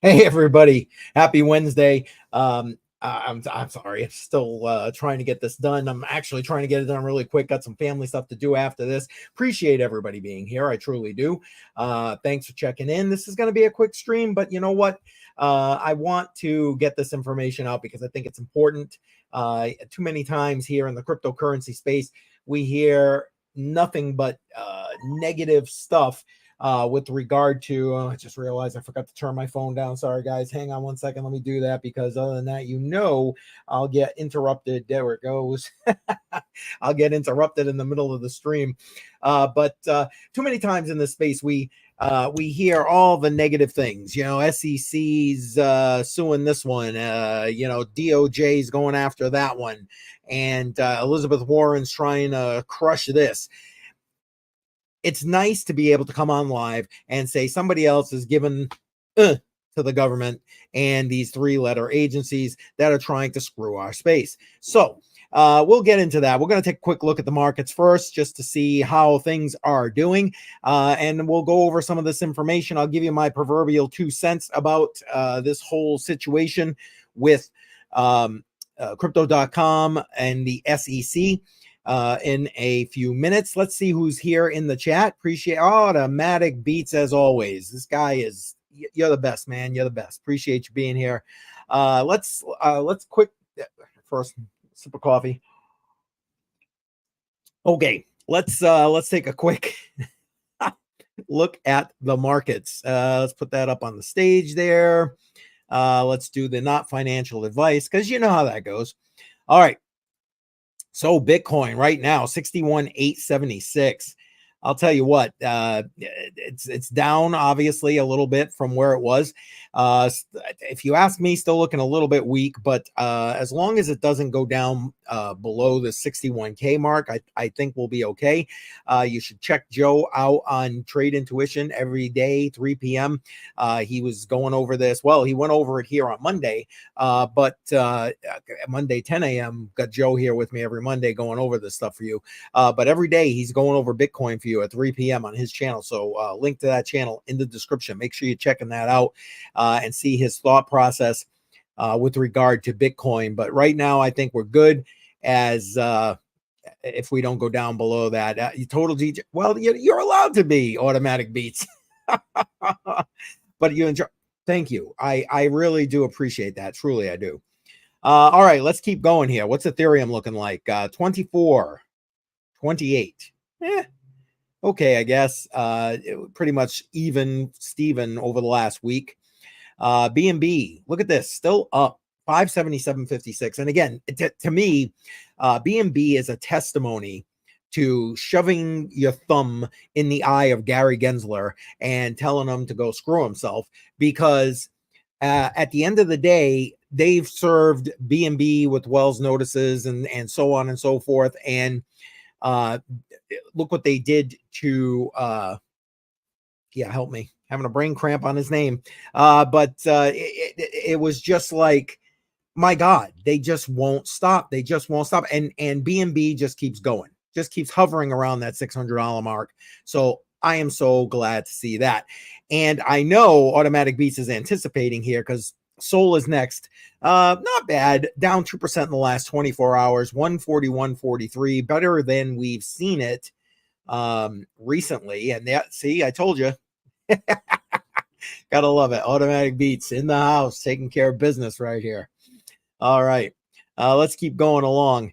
Hey everybody, happy Wednesday. I'm sorry, I'm still trying to get this done. I'm actually trying to get it done really quick. Got some family stuff to do after this. Appreciate everybody being here. I truly do. Thanks for checking in. This is going to be a quick stream, but you know what? I want to get this information out because I think it's important. Too many times here in the cryptocurrency space, we hear nothing but negative stuff with regard to, I just realized I forgot to turn my phone down. Sorry, guys. Hang on one second. Let me do that because other than that, I'll get interrupted. There it goes. I'll get interrupted in the middle of the stream. But too many times in this space, we hear all the negative things. SEC's suing this one. DOJ's going after that one, and Elizabeth Warren's trying to crush this. It's nice to be able to come on live and say somebody else is given to the government and these three-letter agencies that are trying to screw our space. So we'll get into that. We're going to take a quick look at the markets first just to see how things are doing. And we'll go over some of this information. I'll give you my proverbial 2 cents about this whole situation with crypto.com and the SEC. In a few minutes. Let's see who's here in the chat. Appreciate automatic beats as always. This guy you're the best, man. You're the best. Appreciate you being here. Let's quick first sip of coffee. Okay, let's take a quick look at the markets. Let's put that up on the stage there. Let's do the not financial advice because you know how that goes. All right. So Bitcoin right now, 61,876. I'll tell you what, it's down obviously a little bit from where it was. If you ask me, still looking a little bit weak, but as long as it doesn't go down below the 61K mark, I think we'll be okay. You should check Joe out on Trade Intuition every day, 3 p.m. He was going over this. Well, he went over it here on Monday, but Monday, 10 a.m. Got Joe here with me every Monday going over this stuff for you. But every day he's going over Bitcoin for you at 3 p.m. on his channel. So link to that channel in the description. Make sure you're checking that out and see his thought process with regard to Bitcoin. But right now, I think we're good as if we don't go down below that. Total DJ, well, you're allowed to be automatic beats. But you enjoy. Thank you. I really do appreciate that. Truly, I do. All right, let's keep going here. What's Ethereum looking like? 24, 28. Okay, I guess pretty much even Steven over the last week. BNB, look at this, still up 577.56. And again, to me, BNB is a testimony to shoving your thumb in the eye of Gary Gensler and telling him to go screw himself, because at the end of the day, they've served BNB with Wells notices and so on and so forth. And look what they did to help me, having a brain cramp on his name. But it was just like, my God, they just won't stop. They just won't stop. And BNB just keeps going, just keeps hovering around that $600 mark. So I am so glad to see that. And I know Automatic Beats is anticipating here because Sol is next. Not bad. Down 2% in the last 24 hours, 141.43. Better than we've seen it recently. And that, see, I told you. Gotta love it. Automatic Beats in the house, taking care of business right here. All right. Let's keep going along.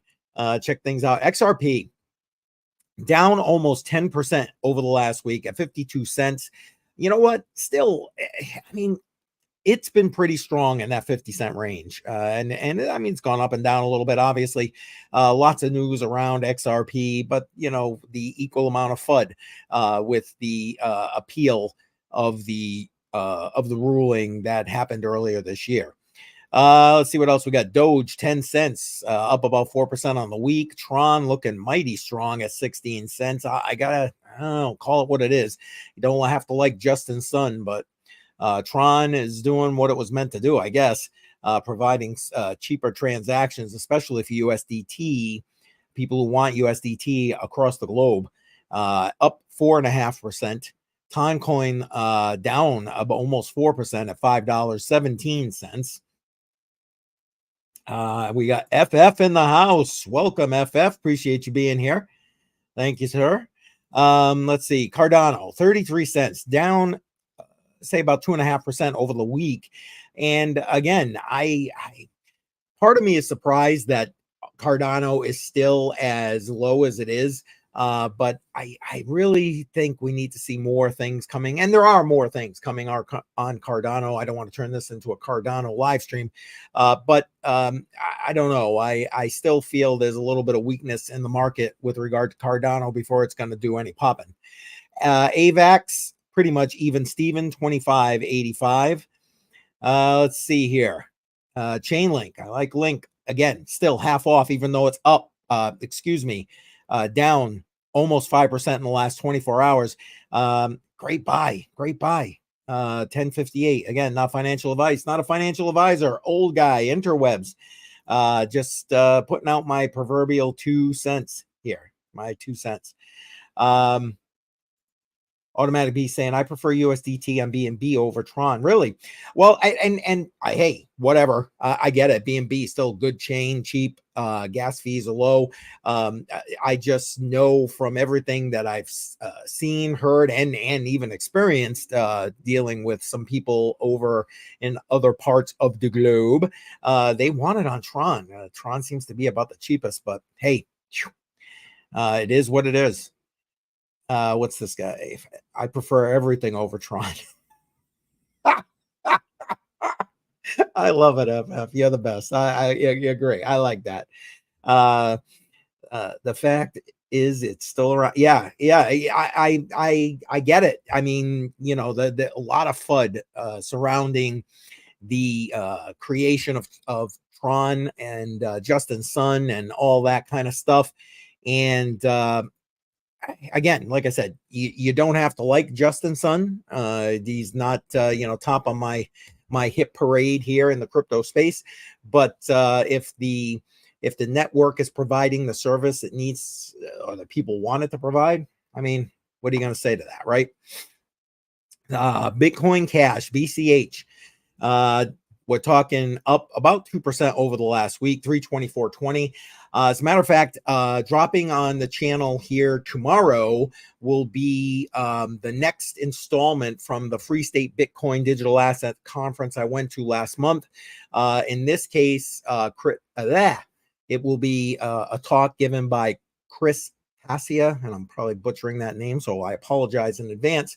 Check things out. XRP down almost 10% over the last week at 52 cents. You know what? Still, I mean, it's been pretty strong in that 50-cent range. And I mean, it's gone up and down a little bit, obviously. Lots of news around XRP, but, the equal amount of FUD with the appeal of the ruling that happened earlier this year. Let's see what else we got. Doge, 10 cents, up about 4% on the week. Tron looking mighty strong at 16 cents. I don't know, call it what it is. You don't have to like Justin Sun, but Tron is doing what it was meant to do, I guess, providing cheaper transactions, especially for USDT, people who want USDT across the globe. Up 4.5%. Toncoin down about almost 4% at $5.17. We got FF in the house. Welcome, FF. Appreciate you being here. Thank you, sir. Let's see. Cardano, 33 cents, down, say about 2.5% over the week. And again, I part of me is surprised that Cardano is still as low as it is. But I really think we need to see more things coming, and there are more things coming on Cardano. I don't want to turn this into a Cardano live stream, but I don't know. I still feel there's a little bit of weakness in the market with regard to Cardano before it's going to do any popping. AVAX, pretty much even Steven, 25.85. Let's see here. Chainlink, I like Link. Again, still half off, even though it's up, down almost 5% in the last 24 hours. Great buy. 1058. Again, not financial advice, not a financial advisor. Old guy, interwebs. Just putting out my proverbial 2 cents here. My 2 cents. Automatic B saying, I prefer USDT on BNB over Tron. Really? Well, hey, whatever. I get it. BNB still good chain, cheap. Gas fees are low. I just know from everything that I've seen, heard, and even experienced dealing with some people over in other parts of the globe, they want it on Tron. Tron seems to be about the cheapest, but hey, it is what it is. What's this guy? I prefer everything over Tron. I love it, FF. You're the best. You're great. I like that. The fact is, it's still around. Yeah. I get it. I mean, you know, the a lot of FUD surrounding the creation of Tron and Justin Sun and all that kind of stuff. And again, like I said, you don't have to like Justin Sun. He's not top on my hit parade here in the crypto space. But if the network is providing the service it needs, or the people want it to provide, I mean, what are you going to say to that, right? Bitcoin Cash, BCH. We're talking up about 2% over the last week, 324.20. As a matter of fact, dropping on the channel here tomorrow will be the next installment from the Free State Bitcoin Digital Asset Conference I went to last month. In this case, it will be a talk given by Chris Hasia, and I'm probably butchering that name, so I apologize in advance.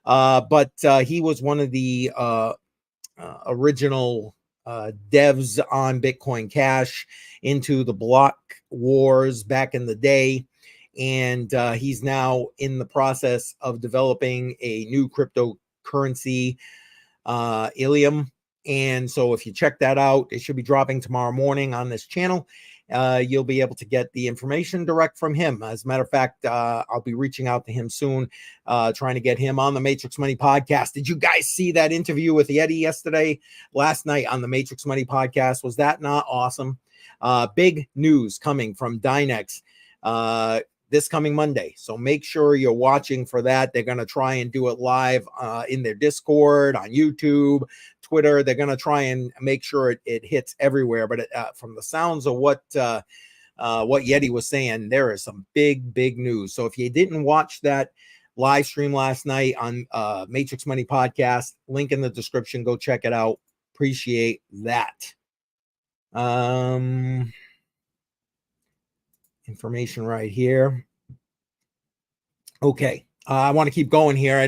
But he was one of the original devs on Bitcoin Cash into the block wars back in the day. And he's now in the process of developing a new cryptocurrency, Ilium. And so if you check that out, it should be dropping tomorrow morning on this channel. You'll be able to get the information direct from him. As a matter of fact, I'll be reaching out to him soon, trying to get him on the Matrix Money podcast. Did you guys see that interview with Yeti last night on the Matrix Money podcast? Was that not awesome? Big news coming from Dynex this coming Monday. So make sure you're watching for that. They're going to try and do it live in their Discord, on YouTube, Twitter. They're going to try and make sure it hits everywhere. But from the sounds of what Yeti was saying, there is some big news. So if you didn't watch that live stream last night on Matrix Money podcast, link in the description, go check it out. Appreciate that. Information right here. Okay. I want to keep going here. I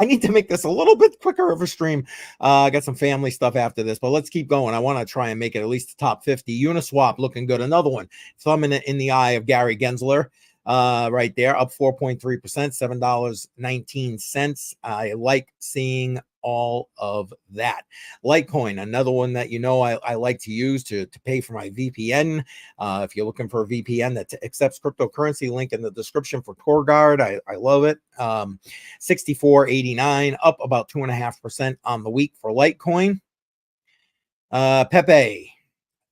need to make this a little bit quicker of a stream. I got some family stuff after this, but let's keep going. I want to try and make it at least the top 50. Uniswap looking good. Another one. Thumb in the eye of Gary Gensler. Right there, up 4.3%, $7.19. I like seeing all of that. Litecoin, another one that I like to use to pay for my VPN. If you're looking for a VPN that accepts cryptocurrency, link in the description for Torguard. I love it. 64.89, up about 2.5% on the week for Litecoin. Pepe,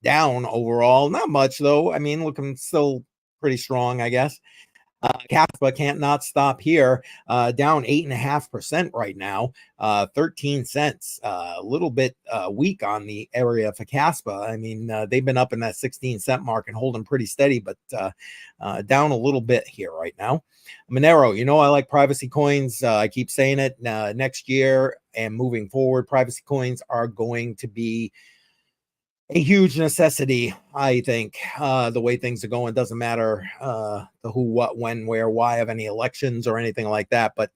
down overall, not much though. I mean, looking still pretty strong, I guess. Caspa can't not stop here, down 8.5% right now, 13 cents. A little bit weak on the area for Caspa. I mean, they've been up in that 16-cent mark and holding pretty steady, but down a little bit here right now. Monero, I like privacy coins. I keep saying it. Next year and moving forward, privacy coins are going to be a huge necessity, I think. The way things are going doesn't matter the who, what, when, where, why of any elections or anything like that. But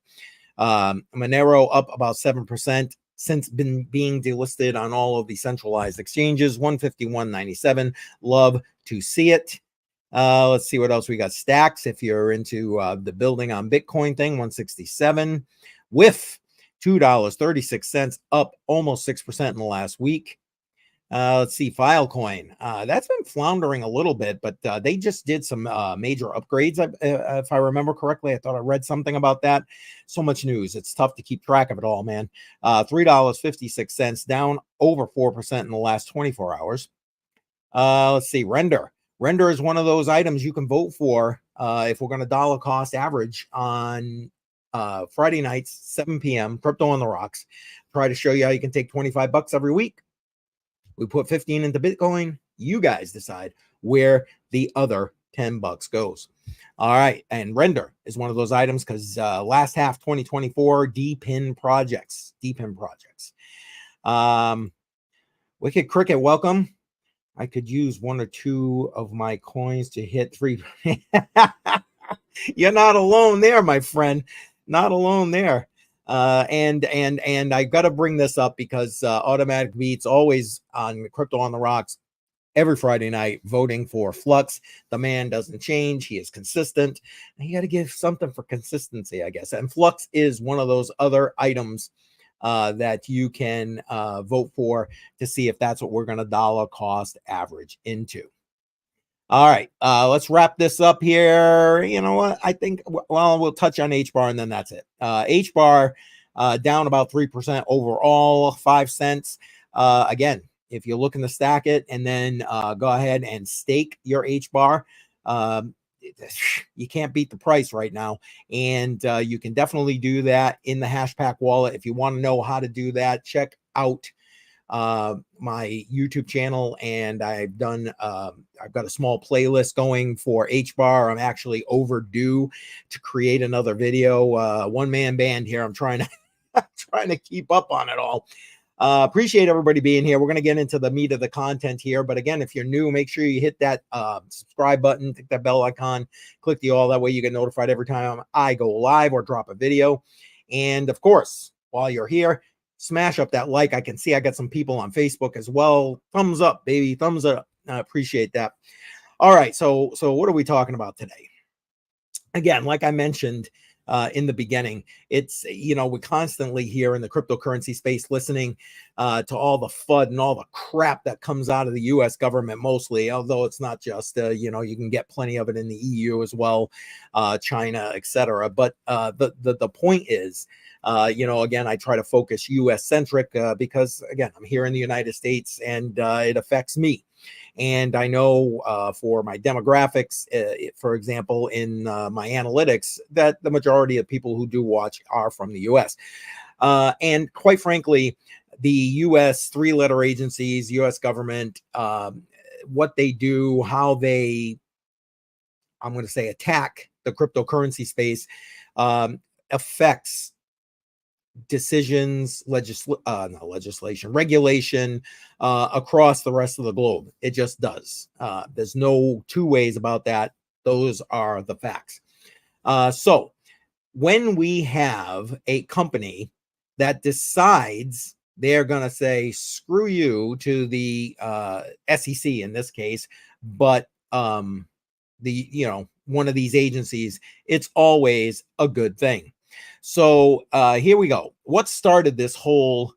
Monero up about 7% since being delisted on all of the centralized exchanges. 151.97. Love to see it. Let's see what else we got. Stacks, if you're into the building on Bitcoin thing, 167. With $2.36, up almost 6% in the last week. Let's see, Filecoin. That's been floundering a little bit, but they just did some major upgrades. If I remember correctly, I thought I read something about that. So much news. It's tough to keep track of it all, man. $3.56, down over 4% in the last 24 hours. Let's see, Render. Render is one of those items you can vote for if we're going to dollar cost average on Friday nights, 7 p.m., Crypto on the Rocks. Try to show you how you can take 25 bucks every week. We put 15 into Bitcoin. You guys decide where the other 10 bucks goes. All right. And Render is one of those items because last half 2024, DPIN projects. Wicked Cricket, welcome. I could use one or two of my coins to hit 3. You're not alone there, my friend. Not alone there. And I've got to bring this up because Automatic Beats always on Crypto on the Rocks every Friday night voting for Flux. The man doesn't change. He is consistent. And you got to give something for consistency, I guess. And Flux is one of those other items that you can vote for to see if that's what we're going to dollar cost average into. All right, let's wrap this up here. You know what? I think, well, we'll touch on H-bar and then that's it. H-bar down about 3% overall, 5 cents. Again, if you're looking to stack it and then go ahead and stake your H-bar, you can't beat the price right now. And you can definitely do that in the Hashpack wallet. If you want to know how to do that, check out my YouTube channel, and I've got a small playlist going for H-bar. I'm actually overdue to create another video. One-man band here. I'm trying to keep up on it all. Appreciate everybody being here. We're going to get into the meat of the content here. But again, if you're new, make sure you hit that subscribe button, click that bell icon, click the all. That way you get notified every time I go live or drop a video. And of course, while you're here, smash up that like. I can see I got some people on Facebook as well. Thumbs up, baby. Thumbs up. I appreciate that. All right. So what are we talking about today? Again, like I mentioned in the beginning, it's, we constantly hear in the cryptocurrency space listening to all the FUD and all the crap that comes out of the U.S. government mostly, although it's not just, you can get plenty of it in the EU as well, China, etc. But the point is, again, I try to focus U.S. centric because, again, I'm here in the United States and it affects me. And I know for my demographics, for example, in my analytics, that the majority of people who do watch are from the U.S. And quite frankly, the U.S. three-letter agencies, U.S. government, what they do, how they, I'm going to say, attack the cryptocurrency space affects decisions, legislation, regulation across the rest of the globe. It just does. There's no two ways about that. Those are the facts. So when we have a company that decides they're going to say, screw you to the SEC in this case, but one of these agencies, it's always a good thing. So here we go. What started this whole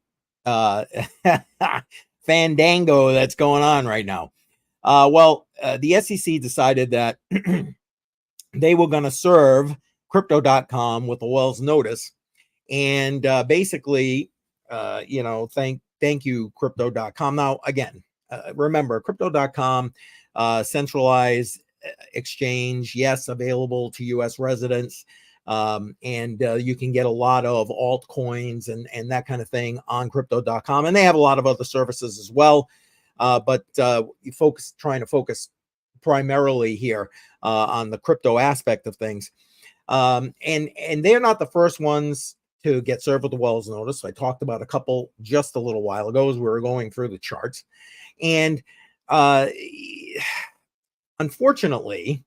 fandango that's going on right now? The SEC decided that they were going to serve Crypto.com with a Wells notice, and basically, thank you, Crypto.com. Now, again, remember, Crypto.com, Centralized, exchange, yes, available to U.S. residents. And you can get a lot of altcoins and that kind of thing on crypto.com. And they have a lot of other services as well. But you trying to focus primarily here on the crypto aspect of things. And they're not the first ones to get served with the Wells notice. I talked about a couple just a little while ago as we were going through the charts. And unfortunately,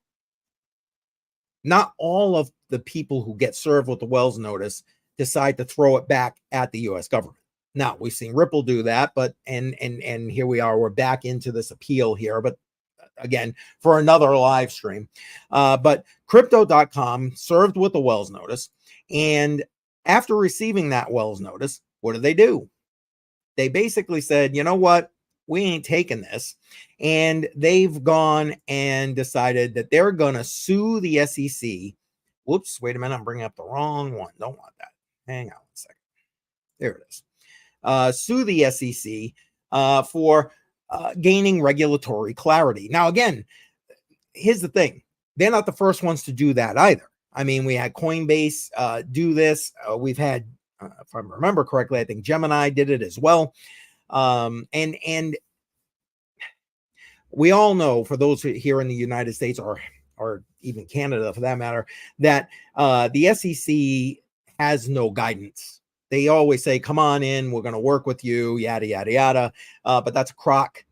not all of the people who get served with the Wells notice decide to throw it back at the U.S. government. Now, we've seen Ripple do that, but and here we are. We're back into this appeal here, but again, for another live stream. But crypto.com served with the Wells notice. And after receiving that Wells notice, what do? They basically said, you know what? We ain't taking this. And they've gone and decided that they're going to sue the SEC. Whoops, wait a minute. I'm bringing up the wrong one. Don't want that. Hang on a second. There it is. Sue the SEC for gaining regulatory clarity. Now, again, here's the thing. They're not the first ones to do that either. I mean, we had Coinbase do this. We've had, if I remember correctly, I think Gemini did it as well. And we all know, for those here in the United States or even Canada for that matter, that the SEC has no guidance. They always say, come on in, we're going to work with you, yada, yada, yada. But that's a crock.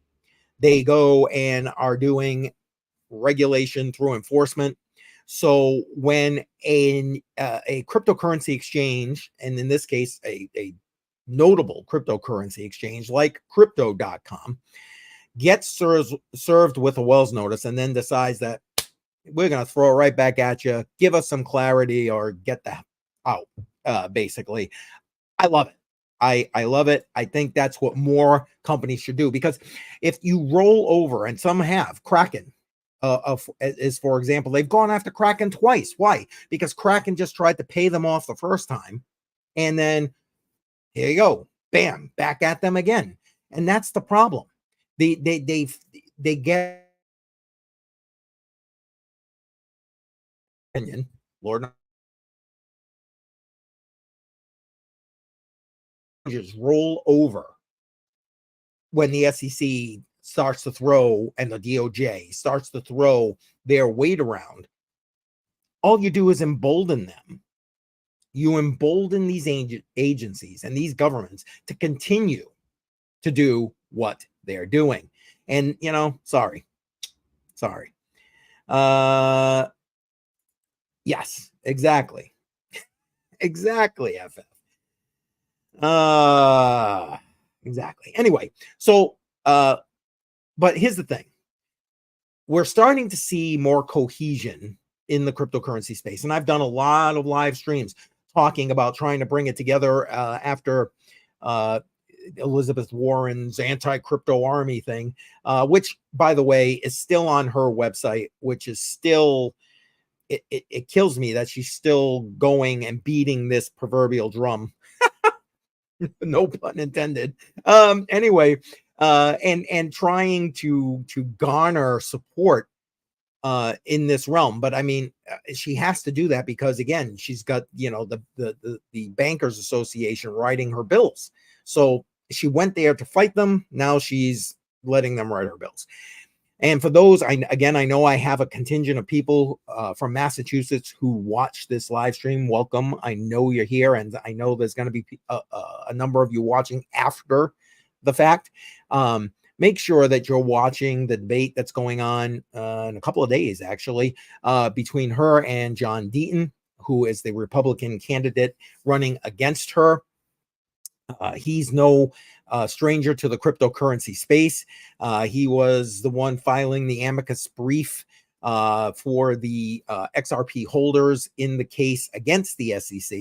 They go and are doing regulation through enforcement. So when a cryptocurrency exchange, and in this case, a notable cryptocurrency exchange like crypto.com, gets served with a Wells notice and then decides that we're going to throw it right back at you, give us some clarity or get the out, basically. I love it. I love it. I think that's what more companies should do, because if you roll over, and some have, Kraken, is for example, they've gone after Kraken twice. Why? Because Kraken just tried to pay them off the first time, and then here you go, bam, back at them again. And that's the problem. They get opinion, Lord, just roll over when the SEC starts to throw, and the DOJ starts to throw their weight around. All you do is embolden them. You embolden these agencies and these governments to continue to do what they're doing. And, you know, sorry. Yes, exactly. Exactly, FF. Exactly. Anyway, so, but here's the thing. We're starting to see more cohesion in the cryptocurrency space. And I've done a lot of live streams talking about trying to bring it together after Elizabeth Warren's anti-crypto army thing, which, by the way, is still on her website, which is still, it kills me that she's still going and beating this proverbial drum. No pun intended. Anyway, and trying to garner support in this realm. But I mean, she has to do that because, again, she's got, you know, the Bankers Association writing her bills. So she went there to fight them. Now she's letting them write her bills. And for those, I know I have a contingent of people from Massachusetts who watch this live stream. Welcome. I know you're here, and I know there's going to be a number of you watching after the fact. Make sure that you're watching the debate that's going on in a couple of days, actually, between her and John Deaton, who is the Republican candidate running against her. He's no stranger to the cryptocurrency space. He was the one filing the amicus brief for the XRP holders in the case against the SEC.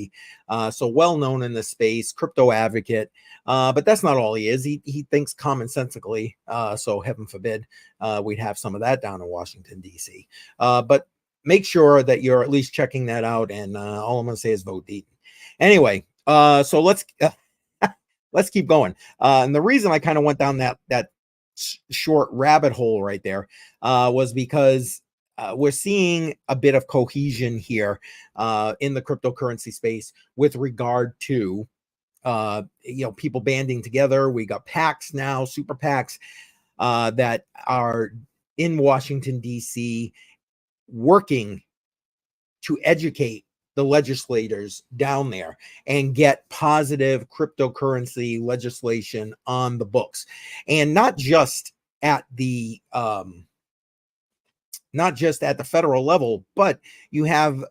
So well known in the space, crypto advocate. But that's not all he is. He thinks commonsensically. So heaven forbid we'd have some of that down in Washington, D.C. But make sure that you're at least checking that out. And all I'm going to say is vote Deaton. Anyway, so let's keep going. And the reason I kind of went down that short rabbit hole right there was because we're seeing a bit of cohesion here in the cryptocurrency space with regard to people banding together. We got PACs now, super PACs that are in Washington, D.C., working to educate the legislators down there and get positive cryptocurrency legislation on the books. And not just at the federal level, but you have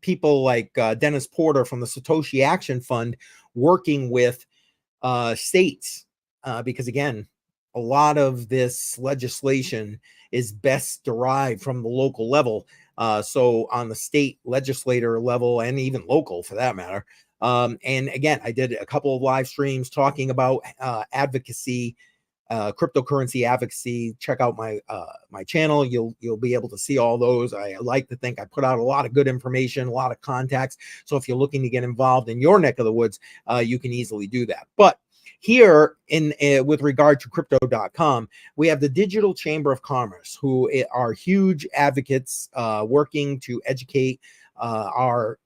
people like Dennis Porter from the Satoshi Action Fund working with states, because again, a lot of this legislation is best derived from the local level. So on the state legislator level and even local for that matter. And again, I did a couple of live streams talking about advocacy, cryptocurrency advocacy. Check out my channel. You'll be able to see all those. I like to think I put out a lot of good information, a lot of contacts. So if you're looking to get involved in your neck of the woods, you can easily do that. But here in with regard to crypto.com, we have the Digital Chamber of Commerce, who are huge advocates working to educate our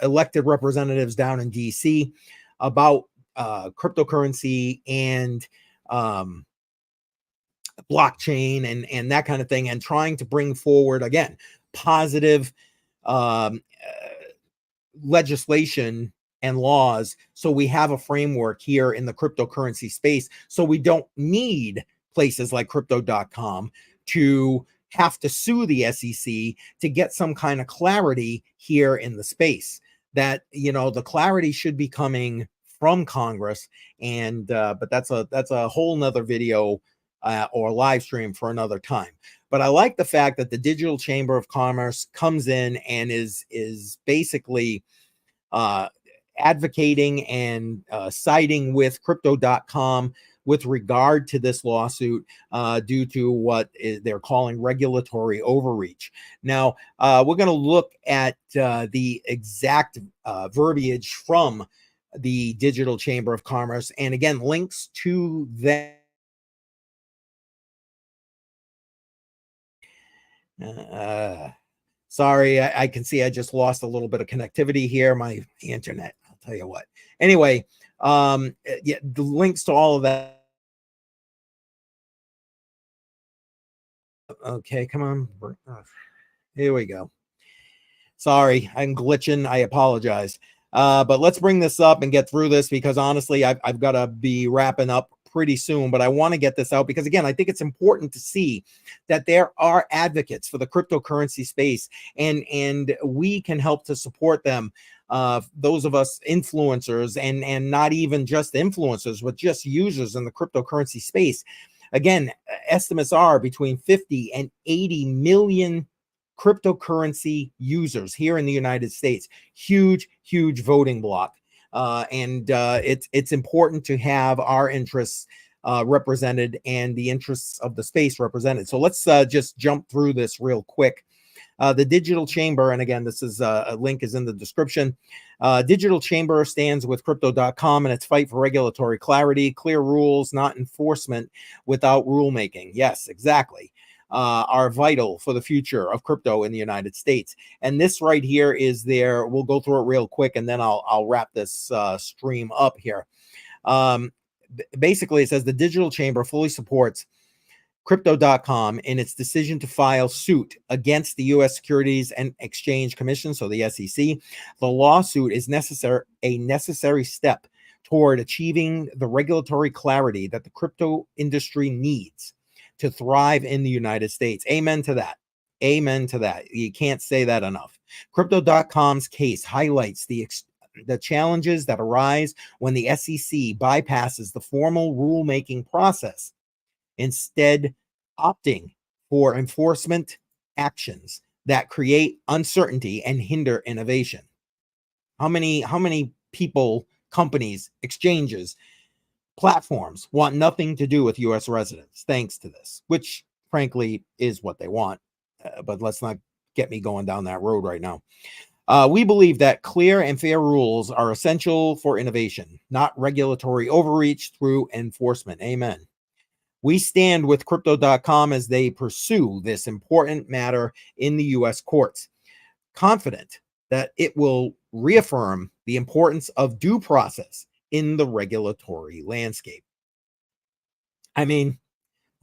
elected representatives down in DC about cryptocurrency and blockchain and that kind of thing, and trying to bring forward, again, positive legislation and laws, so we have a framework here in the cryptocurrency space, so we don't need places like crypto.com to have to sue the SEC to get some kind of clarity here in the space. That, the clarity should be coming from Congress, and but that's a whole nother video or live stream for another time. But I like the fact that the Digital Chamber of Commerce comes in and is basically advocating and siding with crypto.com with regard to this lawsuit due to what they're calling regulatory overreach. Now, we're going to look at the exact verbiage from the Digital Chamber of Commerce, and again, links to that. Sorry, I can see I just lost a little bit of connectivity here. My internet, I'll tell you what. Anyway, yeah, the links to all of that. Okay, come on. Here we go. Sorry, I'm glitching. I apologize. But let's bring this up and get through this, because honestly, I've got to be wrapping up pretty soon, but I want to get this out because, again, I think it's important to see that there are advocates for the cryptocurrency space, and we can help to support them. Those of us influencers, and not even just influencers, but just users in the cryptocurrency space. Again, estimates are between 50 and 80 million cryptocurrency users here in the United States. Huge voting block. And it's important to have our interests represented and the interests of the space represented. So let's just jump through this real quick. The Digital Chamber, and again, this is a link is in the description. Digital Chamber stands with crypto.com in its fight for regulatory clarity, clear rules, not enforcement without rulemaking. Yes, exactly. Are vital for the future of crypto in the United States. And this right here is there. We'll go through it real quick, and then I'll wrap this stream up here. Basically, it says the Digital Chamber fully supports crypto.com in its decision to file suit against the U.S. Securities and Exchange Commission, so the SEC. The lawsuit is a necessary step toward achieving the regulatory clarity that the crypto industry needs to thrive in the United States. Amen to that. Amen to that. You can't say that enough. Crypto.com's case highlights the challenges that arise when the SEC bypasses the formal rulemaking process, instead opting for enforcement actions that create uncertainty and hinder innovation. How many people, companies, exchanges, platforms want nothing to do with U.S. residents thanks to this, which frankly is what they want. But let's not get me going down that road right now. We believe that clear and fair rules are essential for innovation, not regulatory overreach through enforcement. Amen. We stand with Crypto.com as they pursue this important matter in the U.S. courts, confident that it will reaffirm the importance of due process in the regulatory landscape. I mean,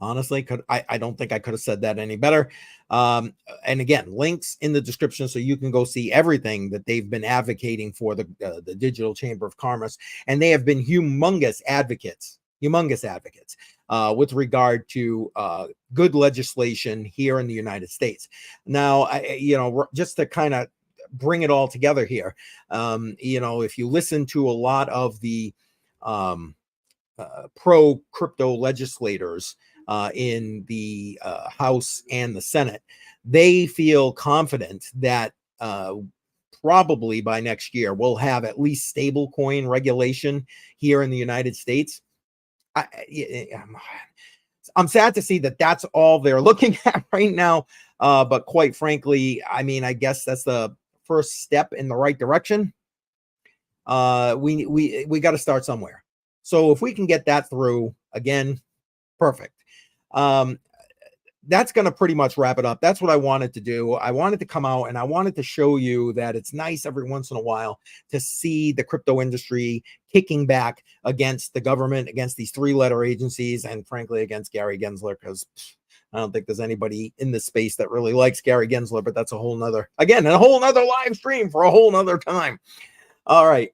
honestly, I don't think I could have said that any better. And again, links in the description so you can go see everything that they've been advocating for the Digital Chamber of Commerce, and they have been humongous advocates with regard to good legislation here in the United States. Now, just to kind of bring it all together here, if you listen to a lot of the pro crypto legislators in the House and the Senate, they feel confident that probably by next year we'll have at least stable coin regulation here in the United States. I'm sad to see that that's all they're looking at right now. But quite frankly, I mean, I guess that's the first step in the right direction. We got to start somewhere. So if we can get that through, again, perfect. That's going to pretty much wrap it up. That's what I wanted to do. I wanted to come out and I wanted to show you that it's nice every once in a while to see the crypto industry kicking back against the government, against these three-letter agencies, and frankly, against Gary Gensler, because I don't think there's anybody in this space that really likes Gary Gensler, but that's a whole nother live stream for a whole nother time. All right.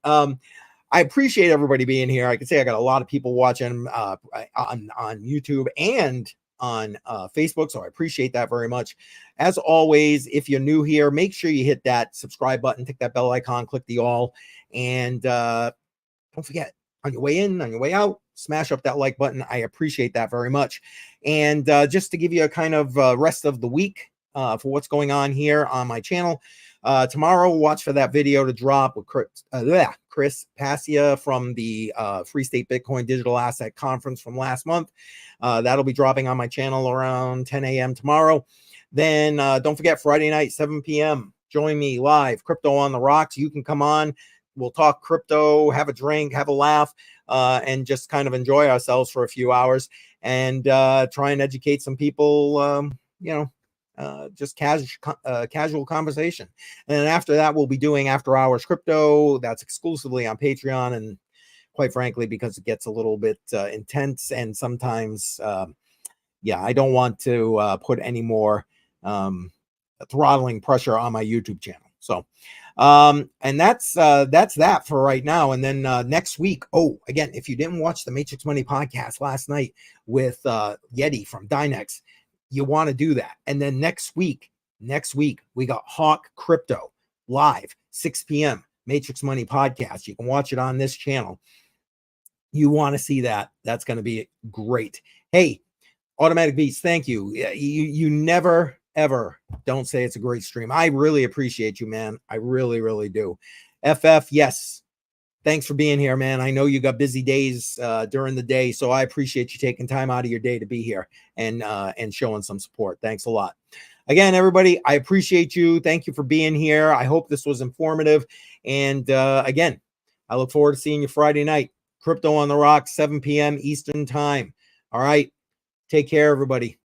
I appreciate everybody being here. I can say I got a lot of people watching on YouTube and on Facebook, so I appreciate that very much. As always, if you're new here, make sure you hit that subscribe button, click that bell icon, click the all, and don't forget, on your way in, on your way out, smash up that like button. I appreciate that very much. And just to give you a kind of rest of the week for what's going on here on my channel, tomorrow, watch for that video to drop with Chris Passia from the Free State Bitcoin Digital Asset Conference from last month. That'll be dropping on my channel around 10 a.m. tomorrow. Then don't forget, Friday night, 7 p.m. Join me live, Crypto on the Rocks. You can come on. We'll talk crypto, have a drink, have a laugh, and just kind of enjoy ourselves for a few hours and try and educate some people, just casual conversation. And then after that, we'll be doing after hours crypto. That's exclusively on Patreon. And quite frankly, because it gets a little bit intense and sometimes, I don't want to put any more throttling pressure on my YouTube channel. So, and that's that for right now. And then next week, again, if you didn't watch the Matrix Money podcast last night with Yeti from Dynex, you want to do that. And then next week, we got Hawk Crypto live, 6 p.m. Matrix Money podcast. You can watch it on this channel. You want to see that. That's going to be great. Hey, Automatic Beats, thank you. You never, ever don't say it's a great stream. I really appreciate you, man. I really, really do. FF, yes. Thanks for being here, man. I know you got busy days during the day, so I appreciate you taking time out of your day to be here and showing some support. Thanks a lot. Again, everybody, I appreciate you. Thank you for being here. I hope this was informative. And again, I look forward to seeing you Friday night. Crypto on the Rocks, 7 p.m. Eastern time. All right. Take care, everybody.